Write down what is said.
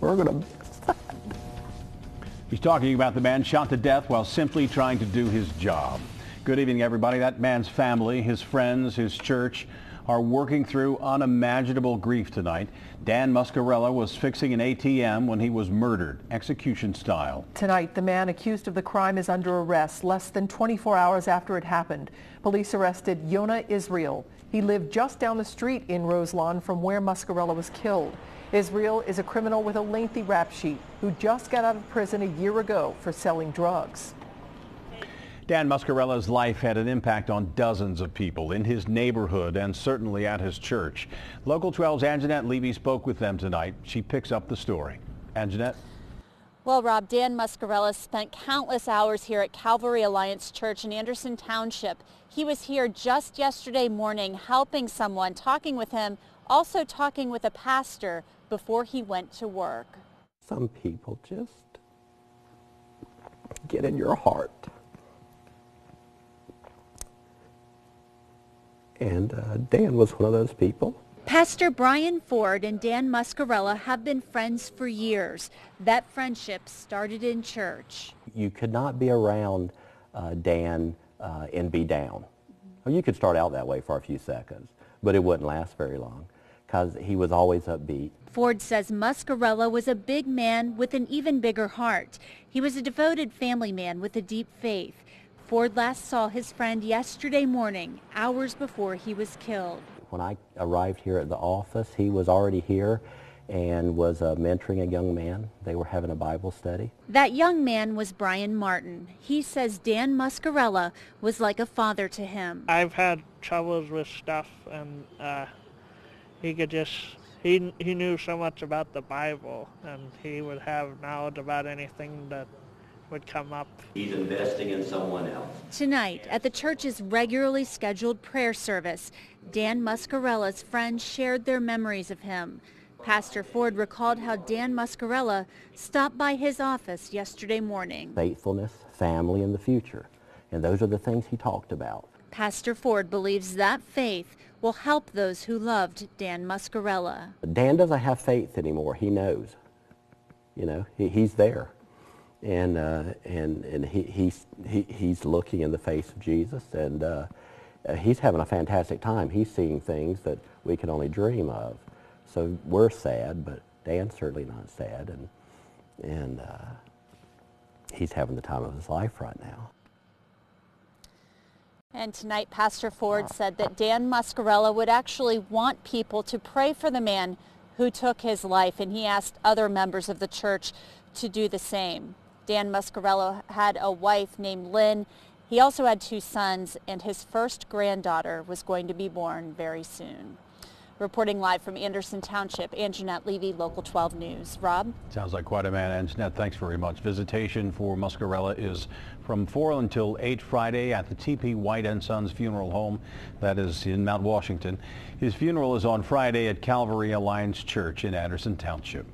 We're going to miss that. He's talking about the man shot to death while simply trying to do his job. Good evening, everybody. That man's family, his friends, his church are working through unimaginable grief tonight. Dan Muscarella was fixing an ATM when he was murdered, execution style. Tonight, the man accused of the crime is under arrest less than 24 hours after it happened. Police arrested Yonah Israel. He lived just down the street in Roselawn from where Muscarella was killed. Israel is a criminal with a lengthy rap sheet who just got out of prison a year ago for selling drugs. Dan Muscarella's life had an impact on dozens of people in his neighborhood and certainly at his church. Local 12's Angenette Levy spoke with them tonight. She picks up the story. Angenette? Well, Rob, Dan Muscarella spent countless hours here at Calvary Alliance Church in Anderson Township. He was here just yesterday morning helping someone, talking with him, also talking with a pastor before he went to work. Some people just get in your heart. And Dan was one of those people. Pastor Brian Ford and Dan Muscarella have been friends for years. That friendship started in church. You could not be around Dan and be down. Well, you could start out that way for a few seconds, but it wouldn't last very long because he was always upbeat. Ford says Muscarella was a big man with an even bigger heart. He was a devoted family man with a deep faith. Ford last saw his friend yesterday morning, hours before he was killed. When I arrived here at the office, he was already here and was mentoring a young man. They were having a Bible study. That young man was Brian Martin. He says Dan Muscarella was like a father to him. I've had troubles with stuff, and he knew so much about the Bible, and he would have knowledge about anything that would come up. He's investing in someone else. Tonight, at the church's regularly scheduled prayer service, Dan Muscarella's friends shared their memories of him. Pastor Ford recalled how Dan Muscarella stopped by his office yesterday morning. Faithfulness, family, and the future. And those are the things he talked about. Pastor Ford believes that faith will help those who loved Dan Muscarella. Dan doesn't have faith anymore. He knows. You know, he's there. And he's looking in the face of Jesus, and he's having a fantastic time. He's seeing things that we can only dream of. So we're sad, but Dan's certainly not sad, and he's having the time of his life right now. And tonight, Pastor Ford said that Dan Muscarella would actually want people to pray for the man who took his life, and he asked other members of the church to do the same. Dan Muscarella had a wife named Lynn. He also had 2 sons, and his first granddaughter was going to be born very soon. Reporting live from Anderson Township, Angenette Levy, Local 12 News. Rob? Sounds like quite a man, Angenette. Thanks very much. Visitation for Muscarella is from 4 until 8 Friday at the TP White & Sons Funeral Home. That is in Mount Washington. His funeral is on Friday at Calvary Alliance Church in Anderson Township.